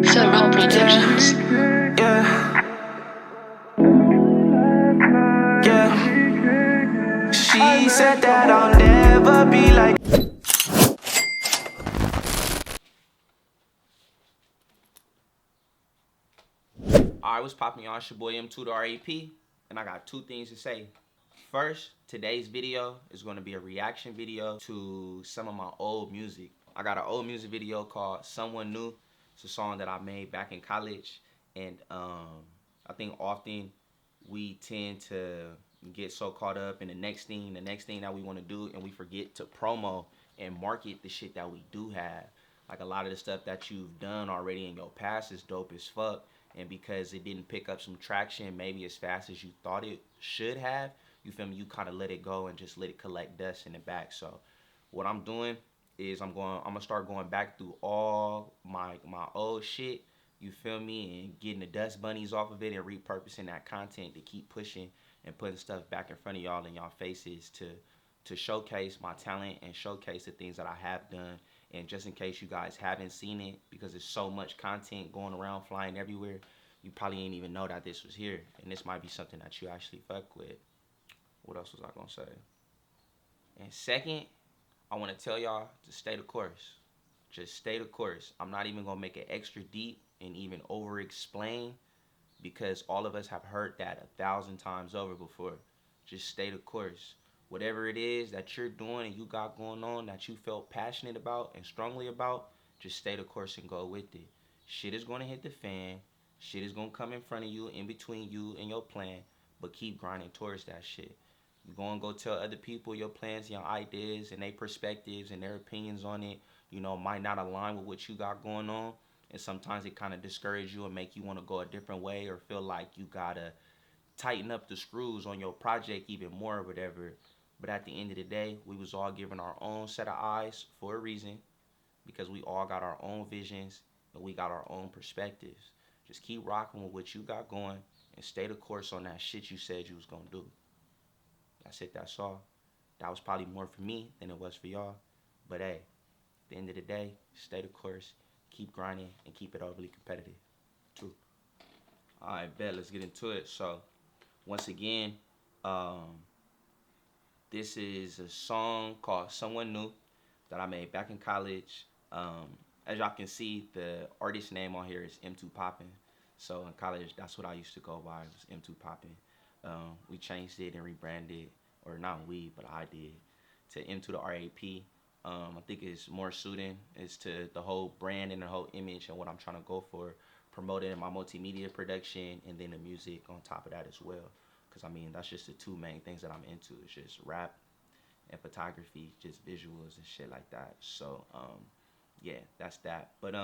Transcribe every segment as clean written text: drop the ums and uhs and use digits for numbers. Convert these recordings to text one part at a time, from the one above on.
Tamron Productions. Yeah. She said that I'll never be like. Alright, what's poppin', y'all? It's your boy M2Poppin, and I got two things to say. First, today's video is going to be a reaction video to some of my old music. I got an old music video called Someone New. It's a song that I made back in college, and I think often we tend to get so caught up in the next thing that we want to do, and we forget to promo and market the shit that we do have. Like, a lot of the stuff that you've done already in your past is dope as fuck, and because it didn't pick up some traction maybe as fast as you thought it should have, you feel me, you kind of let it go and just let it collect dust in the back. So what I'm doing is I'm gonna start going back through all my old shit, you feel me, and getting the dust bunnies off of it and repurposing that content to keep pushing and putting stuff back in front of y'all in y'all faces to showcase my talent and showcase the things that I have done. And just in case you guys haven't seen it, because there's so much content going around, flying everywhere, you probably ain't even know that this was here. And this might be something that you actually fuck with. What else was I gonna say? And second, I want to tell y'all to stay the course. Just stay the course. I'm not even gonna make it extra deep and even over explain, because all of us have heard that 1,000 times over before. Just stay the course. Whatever it is that you're doing and you got going on that you felt passionate about and strongly about, just stay the course and go with it. Shit is going to hit the fan. Shit is going to come in front of you, in between you and your plan, but keep grinding towards that shit. You're going to go tell other people your plans, your ideas, and their perspectives and their opinions on it, you know, might not align with what you got going on. And sometimes it kind of discourages you and make you want to go a different way, or feel like you got to tighten up the screws on your project even more or whatever. But at the end of the day, we was all given our own set of eyes for a reason, because we all got our own visions and we got our own perspectives. Just keep rocking with what you got going and stay the course on that shit you said you was gonna do. That's it, that's all. That was probably more for me than it was for y'all. But hey, at the end of the day, stay the course, keep grinding, and keep it overly competitive too. Alright, bet, let's get into it. So, once again, this is a song called Someone New that I made back in college. As y'all can see, the artist name on here is M2Poppin. So in college, that's what I used to go by, was M2Poppin. We changed it and rebranded, or not we, but I did, to M2Rap. I think it's more suiting as to the whole brand and the whole image and what I'm trying to go for, promoting my multimedia production and then the music on top of that as well. Because, I mean, that's just the two main things that I'm into. It's just rap and photography, just visuals and shit like that. So, yeah, that's that. But,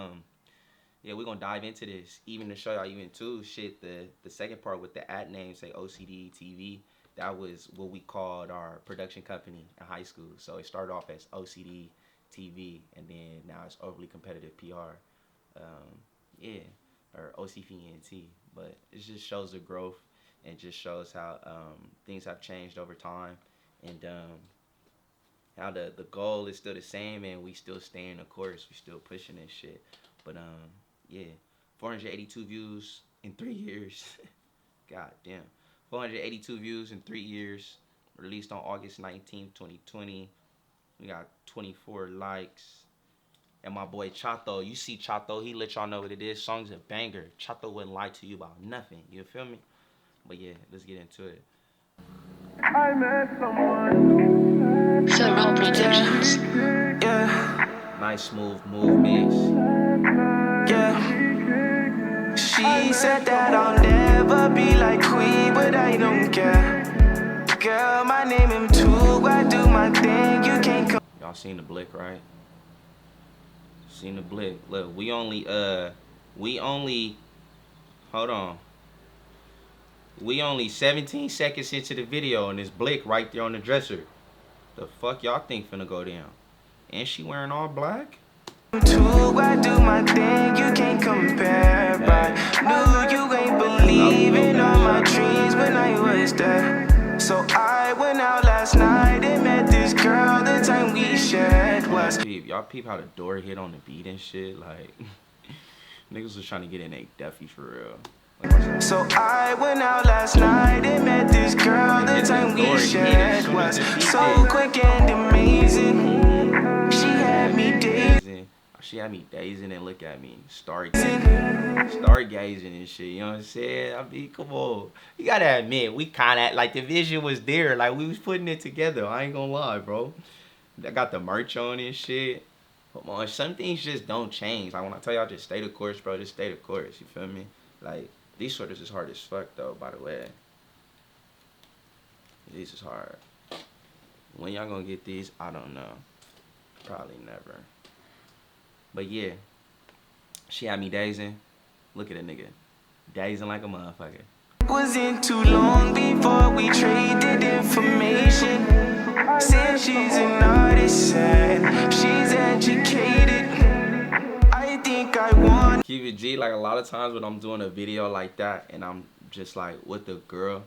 yeah, we're going to dive into this. Even to show y'all even too, shit, the second part with the ad name, say OCD TV, that was what we called our production company in high school. So it started off as OCD TV, and then now it's Overly Competitive PR. Yeah, or OCPNT. But it just shows the growth. And just shows how things have changed over time, and how the goal is still the same, and we still staying the course. We still pushing this shit. But yeah, 482 views in 3 years. God damn, 482 views in 3 years. Released on August 19th, 2020. We got 24 likes. And my boy Chato, you see Chato, he let y'all know what it is. Song's a banger. Chato wouldn't lie to you about nothing. You feel me? But yeah, let's get into it. I met someone. Tamron Productions. Yeah. Nice smooth movements. Yeah. She said that I'll never be like we, but I don't care. Girl, my name M2, I do my thing, you can't come. Y'all seen the blick, right? Seen the blick. Look, we only hold on. We only 17 seconds into the video and this blick right there on the dresser. The fuck y'all think finna go down? And she wearing all black? I do my thing, you can't compare. But knew you ain't believing all my dreams when I was there. So I went out last night and met this girl. The time we shared was. y'all peep how the door hit on the beat and shit. Like, niggas was trying to get in a Duffy for real. Like, so I went out last night and met this girl. The time we shared was so quick and amazing. She had me dazing. She had me dazing and look at me. Start gazing and shit. You know what I'm saying? I mean, come on. You gotta admit, we kind of, like, the vision was there. Like, we was putting it together. I ain't gonna lie, bro. I got the merch on and shit. Come on, some things just don't change. Like, when I tell y'all just stay the course, bro, just stay the course. You feel me? Like, these sweaters is hard as fuck, though, by the way. These is hard. When y'all gonna get these, I don't know. Probably never. But yeah, she had me dazing. Look at a nigga. Dazing like a motherfucker. Wasn't too long before we traded information. Said she's an artist and she's educated. I think I want. Keep it G, like a lot of times when I'm doing a video like that and I'm just like with the girl,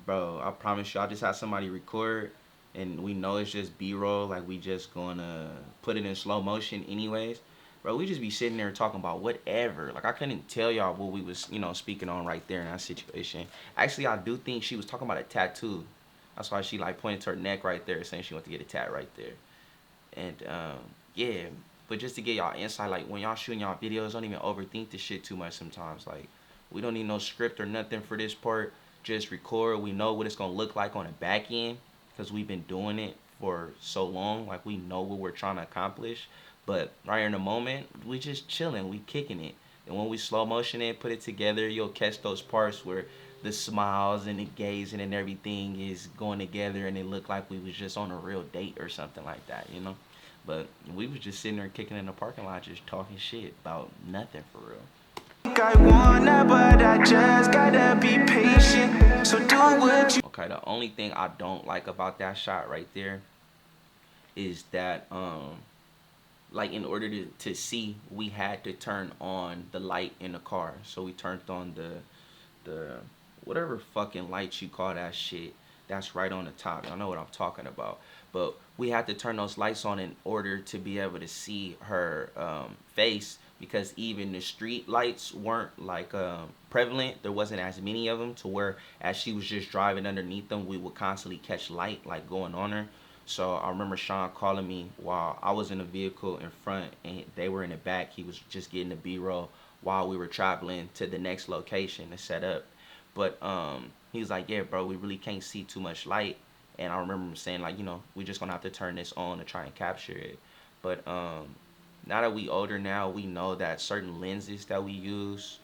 bro, I promise you, I just have somebody record and we know it's just B-roll, like we just gonna put it in slow motion anyways. Bro, we just be sitting there talking about whatever. Like, I couldn't tell y'all what we was, you know, speaking on right there in that situation. Actually, I do think she was talking about a tattoo. That's why she, like, pointed to her neck right there, saying she wanted to get a tat right there. And, yeah. But just to get y'all insight, like, when y'all shooting y'all videos, don't even overthink this shit too much sometimes. Like, we don't need no script or nothing for this part. Just record. We know what it's going to look like on the back end because we've been doing it for so long. Like, we know what we're trying to accomplish. But right in the moment, we just chilling, we kicking it. And when we slow motion it, put it together, you'll catch those parts where the smiles and the gazing and everything is going together and it looked like we was just on a real date or something like that, you know? But we was just sitting there kicking in the parking lot just talking shit about nothing for real. I wanna, but I just gotta be patient. So do what you. Okay, the only thing I don't like about that shot right there is that, like, in order to see, we had to turn on the light in the car. So we turned on the whatever fucking lights you call that shit. That's right on the top. Y'all know what I'm talking about. But we had to turn those lights on in order to be able to see her face, because even the street lights weren't like prevalent. There wasn't as many of them to where as she was just driving underneath them, we would constantly catch light like going on her. So I remember Sean calling me while I was in the vehicle in front and they were in the back. He was just getting the B-roll while we were traveling to the next location to set up. But he was like, yeah, bro, we really can't see too much light. And I remember him saying, like, you know, we're just going to have to turn this on to try and capture it. But now that we older now, we know that certain lenses that we use,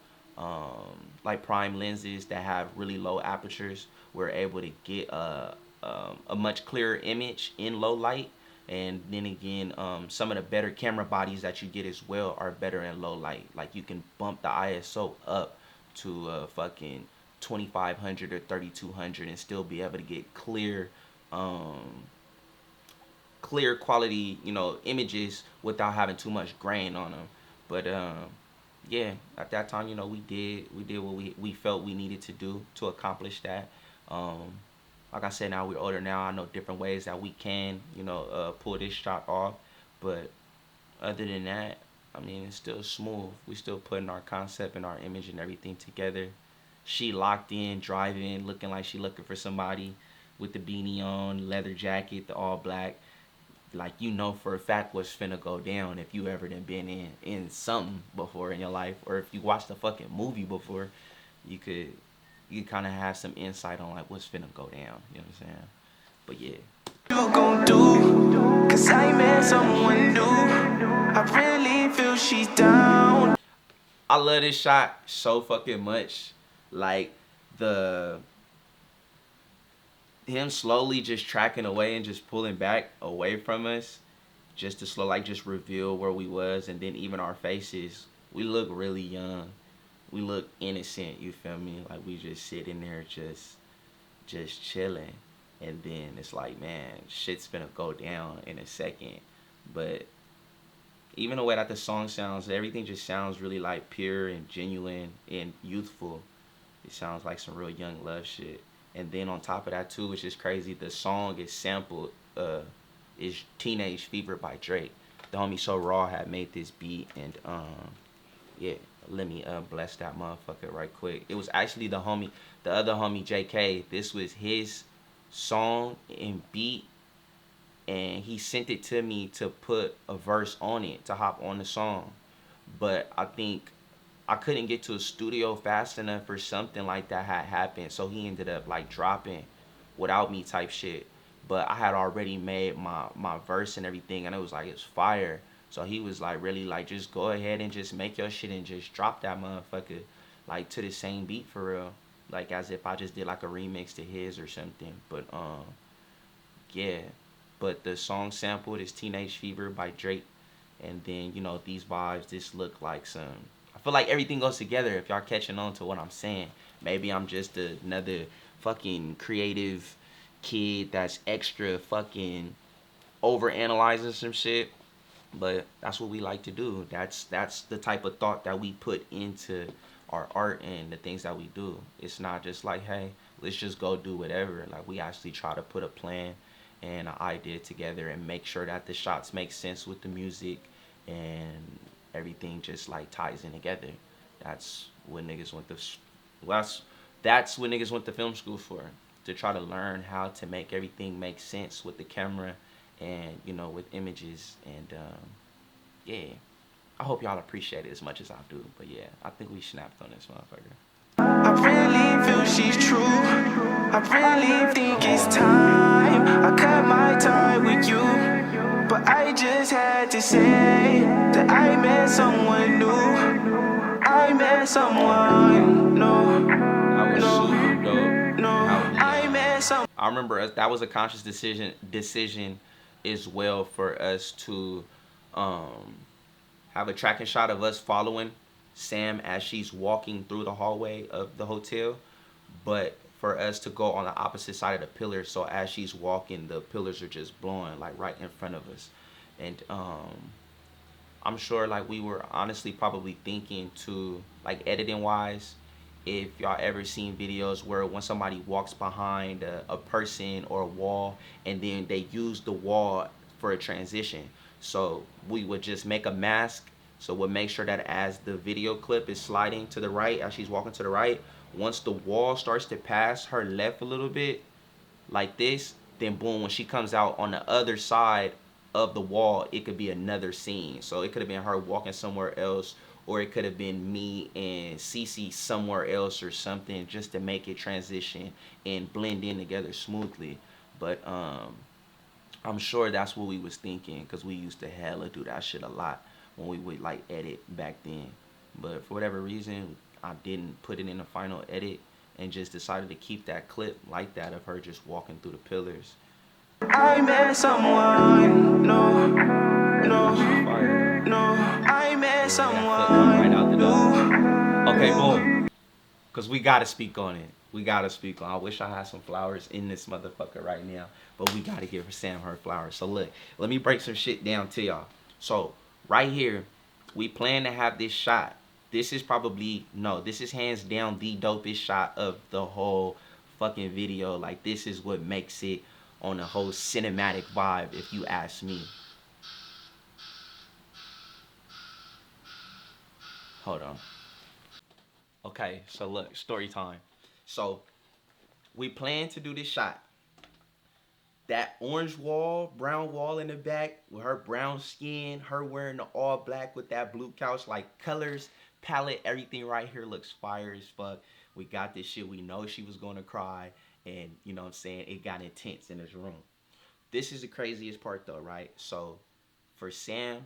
like prime lenses that have really low apertures, we're able to get a much clearer image in low light. And then again, some of the better camera bodies that you get as well are better in low light. Like, you can bump the ISO up to fucking 2500 or 3200 and still be able to get clear clear quality, you know, images without having too much grain on them. But yeah, at that time, you know, we did what we felt we needed to do to accomplish that. Like I said, now we're older now. I know different ways that we can, you know, pull this shot off. But other than that, I mean, it's still smooth. We still putting our concept and our image and everything together. She locked in, driving, looking like she looking for somebody with the beanie on, leather jacket, the all black. Like, you know for a fact what's finna go down if you ever done been in something before in your life, or if you watched a fucking movie before, you could kind of have some insight on like what's finna go down. You know what I'm saying? But yeah. You gon' do? 'Cause I met someone new. I really feel she's down. I love this shot so fucking much. Like, him slowly just tracking away and just pulling back away from us, just to just reveal where we was. And then even our faces, we look really young, we look innocent, you feel me? Like, we just sitting there just chilling. And then it's like, man, shit's gonna go down in a second. But even the way that the song sounds, everything just sounds really like pure and genuine and youthful. It sounds like some real young love shit. And then on top of that too, which is crazy, the song is sampled, is Teenage Fever by Drake. the homie So Raw had made this beat, and yeah, let me bless that motherfucker right quick. It was actually the other homie JK. This was his song and beat, and he sent it to me to put a verse on it to hop on the song. But I think I couldn't get to a studio fast enough for something like that had happened, so he ended up like dropping without me type shit. But I had already made my verse and everything, and it was like, it's fire. So he was like, really like, just go ahead and just make your shit and just drop that motherfucker like to the same beat for real, like as if I just did like a remix to his or something. But yeah, but the song sampled is Teenage Fever by Drake, and then you know, these vibes just look like some, I feel like everything goes together. If y'all catching on to what I'm saying, maybe I'm just another fucking creative kid that's extra fucking over analyzing some shit, but that's what we like to do. That's the type of thought that we put into our art and the things that we do. It's not just like, hey, let's just go do whatever. Like, we actually try to put a plan and an idea together and make sure that the shots make sense with the music and everything just like ties in together. That's what niggas went to, well, that's what niggas went to film school for, to try to learn how to make everything make sense with the camera and, you know, with images. And yeah, I hope y'all appreciate it as much as I do. But yeah, I think we snapped on this motherfucker. I really feel she's true. I really think it's time I cut my tie with you. But I just had to say that I met someone new. I met someone, no. I was super dope. No, I met someone. I remember that was a conscious decision as well for us to have a tracking shot of us following Sam as she's walking through the hallway of the hotel, but for us to go on the opposite side of the pillars, so as she's walking, the pillars are just blowing like right in front of us. And I'm sure like we were honestly probably thinking to, like, editing wise, if y'all ever seen videos where when somebody walks behind a person or a wall and then they use the wall for a transition, so we would just make a mask, so we'll make sure that as the video clip is sliding to the right, as she's walking to the right, once the wall starts to pass her left a little bit like this, then boom, when she comes out on the other side of the wall, it could be another scene. So it could have been her walking somewhere else, or it could have been me and Cece somewhere else or something, just to make it transition and blend in together smoothly. But I'm sure that's what we was thinking, because we used to hella do that shit a lot when we would like edit back then. But for whatever reason, I didn't put it in the final edit and just decided to keep that clip like that of her just walking through the pillars. I met someone, no, I met someone right out the door. new. Okay, boom. Because we got to speak on it. We got to speak on it. I wish I had some flowers in this motherfucker right now, but we got to give Sam her flowers. So look, let me break some shit down to y'all. So right here, we plan to have this shot. This is probably, no, this is hands down the dopest shot of the whole fucking video. Like, this is what makes it on a whole cinematic vibe, if you ask me. Hold on. Okay, so look, story time. So we plan to do this shot. That orange wall, brown wall in the back with her brown skin, her wearing the all black with that blue couch, like colors, palette, everything right here looks fire as fuck. We got this shit. We know she was going to cry, and you know what I'm saying, it got intense in this room. This is the craziest part though, right? So for Sam,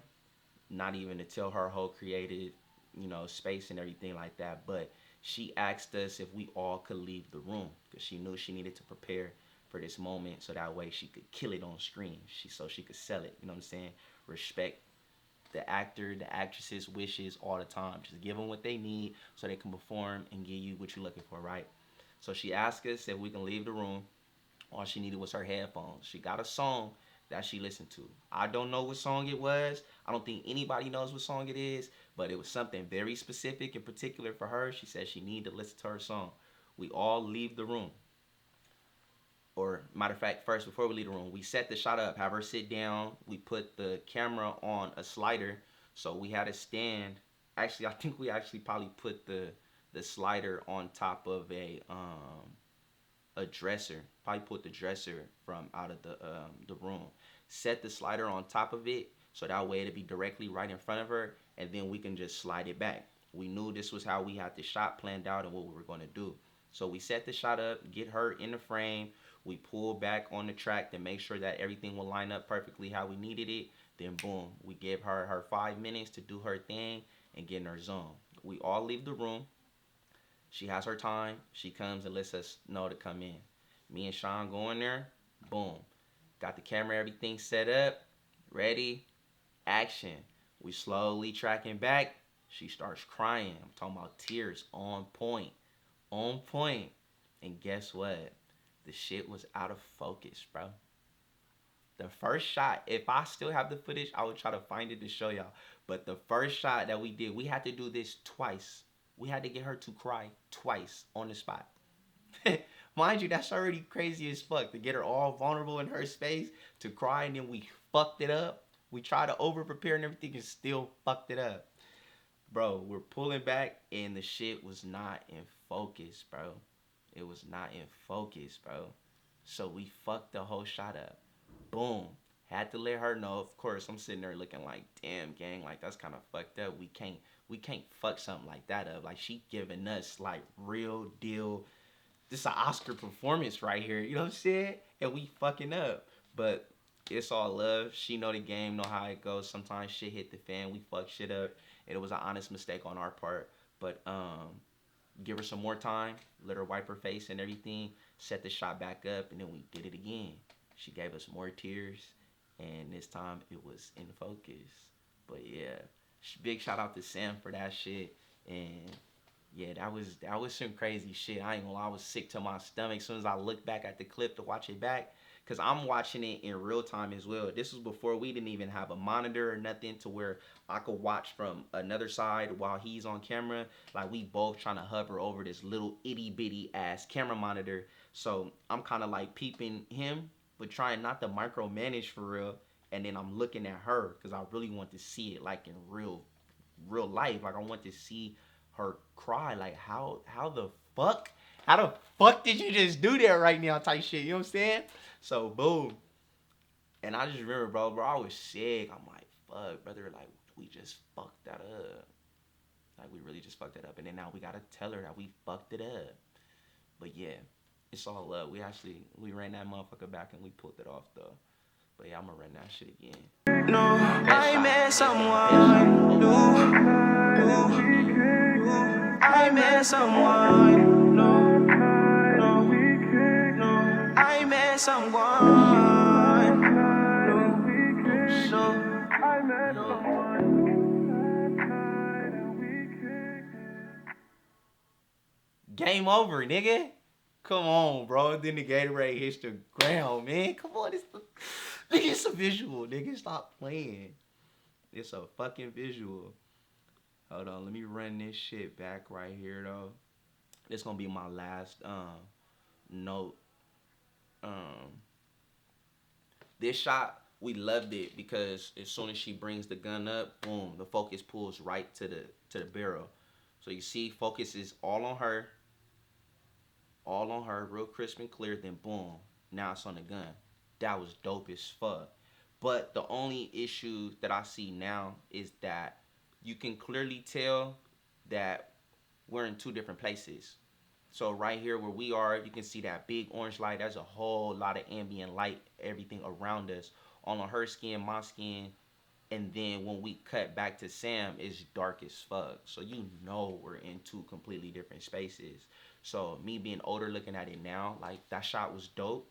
not even to tell her whole creative, you know, space and everything like that, but she asked us if we all could leave the room, because she knew she needed to prepare for this moment, so that way she could kill it on screen, so she could sell it, you know what I'm saying? Respect the actor, the actress's wishes all the time. Just give them what they need so they can perform and give you what you're looking for, right? So she asked us if we can leave the room. All she needed was her headphones. She got a song that she listened to. I don't know what song it was. I don't think anybody knows what song it is, but it was something very specific and particular for her. She said she needed to listen to her song. We all leave the room. or matter of fact, first before we leave the room, we set the shot up, have her sit down. We put the camera on a slider, so we had a stand. Actually, I think we actually probably put the slider on top of a dresser. Probably put the dresser from out of the room. Set the slider on top of it, so that way it'd be directly right in front of her, and then we can just slide it back. We knew this was how we had the shot planned out and what we were going to do. So we set the shot up, get her in the frame. We pull back on the track to make sure that everything will line up perfectly how we needed it. Then boom, we give her 5 minutes to do her thing and get in her zone. We all leave the room. She has her time. She comes and lets us know to come in. Me and Sean go in there. Boom. Got the camera, everything set up. Ready. Action. We slowly tracking back. She starts crying. I'm talking about tears on point. On point. And guess what? The shit was out of focus, bro. The first shot, if I still have the footage, I would try to find it to show y'all. But the first shot that we did, we had to do this twice. We had to get her to cry twice on the spot. Mind you, that's already crazy as fuck. To get her all vulnerable in her space, to cry, and then we fucked it up. We tried to over-prepare and everything and still fucked it up. Bro, we're pulling back and the shit was not in focus, bro. It was not in focus, bro. So we fucked the whole shot up. Boom. Had to let her know. Of course, I'm sitting there looking like, damn, gang, like that's kind of fucked up. We can't fuck something like that up. Like she giving us like real deal. This is an Oscar performance right here. You know what I'm saying? And we fucking up. But it's all love. She know the game, know how it goes. Sometimes shit hit the fan. We fuck shit up. And it was an honest mistake on our part. But give her some more time. Let her wipe her face and everything. Set the shot back up. And then we did it again. She gave us more tears. And this time it was in focus. But yeah. Big shout out to Sam for that shit. And yeah, that was some crazy shit. I ain't gonna lie, I was sick to my stomach as soon as I looked back at the clip to watch it back. Because I'm watching it in real time as well. This was before we didn't even have a monitor or nothing to where I could watch from another side while he's on camera. Like, we both trying to hover over this little itty-bitty ass camera monitor. So I'm kind of like peeping him, but trying not to micromanage for real. And then I'm looking at her because I really want to see it like in real life. Like, I want to see her cry. Like, how the fuck? How the fuck did you just do that right now type shit? You know what I'm saying? So, boom. And I just remember, bro, I was sick. I'm like, fuck, brother. Like, we just fucked that up. Like, we really just fucked it up. And then now we got to tell her that we fucked it up. But, yeah, it's all love. We ran that motherfucker back and we pulled it off, though. But, yeah, I'm going to run that shit again. No, I met someone new. I met someone. No, I met someone. Game over, nigga. Come on, bro. Then the Gatorade hits the ground, man. Come on, it's a visual, nigga. Stop playing. It's a fucking visual. Hold on, let me run this shit back right here, though. This gonna be my last note. This shot, we loved it because as soon as she brings the gun up, boom, the focus pulls right to the barrel. So you see, focus is all on her, real crisp and clear. Then boom, now it's on the gun. That was dope as fuck. But the only issue that I see now is that you can clearly tell that we're in two different places. So right here where we are, you can see that big orange light. There's a whole lot of ambient light, everything around us. All on her skin, my skin. And then when we cut back to Sam, it's dark as fuck. So you know we're in two completely different spaces. So me being older looking at it now, like that shot was dope.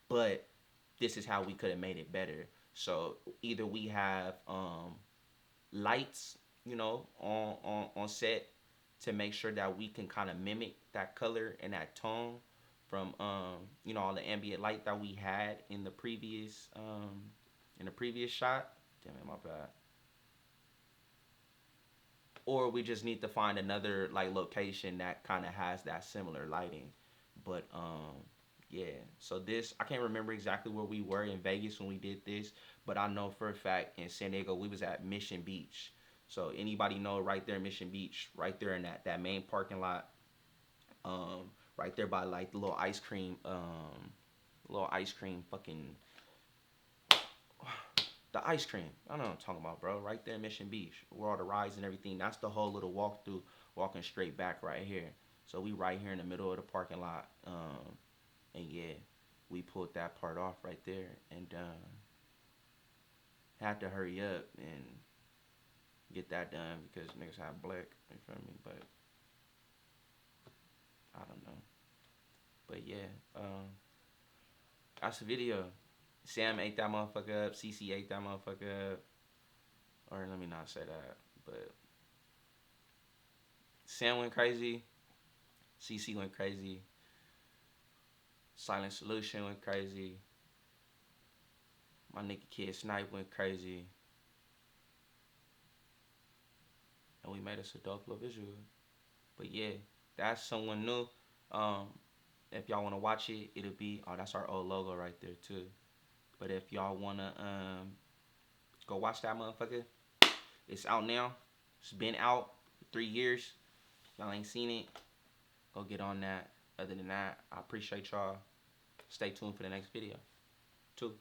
But this is how we could have made it better. So either we have lights, you know, on set to make sure that we can kind of mimic that color and that tone from you know, all the ambient light that we had in the previous shot. Damn it, my bad. Or we just need to find another like location that kind of has that similar lighting. But Yeah, so this, I can't remember exactly where we were in Vegas when we did this, but I know for a fact in San Diego we was at Mission Beach. So anybody know right there, Mission Beach, right there in that main parking lot, right there by like the little ice cream fucking, the ice cream. I know what I'm talking about, bro. Right there in Mission Beach, where all the rides and everything. That's the whole little walkthrough, walking straight back right here. So we right here in the middle of the parking lot. And yeah, we pulled that part off right there, and had to hurry up and get that done because niggas had black. You feel me? But I don't know. But yeah, that's the video. Sam ate that motherfucker up. CC ate that motherfucker up. Or let me not say that. But Sam went crazy. CC went crazy. Silent Solution went crazy. My nigga Kid Snipe went crazy. And we made us a dope little visual. But yeah, that's someone new. If y'all want to watch it, it'll be, oh, that's our old logo right there too. But if y'all want to go watch that motherfucker, it's out now. It's been out for 3 years. Y'all ain't seen it, go get on that. Other than that, I appreciate y'all. Stay tuned for the next video. 2.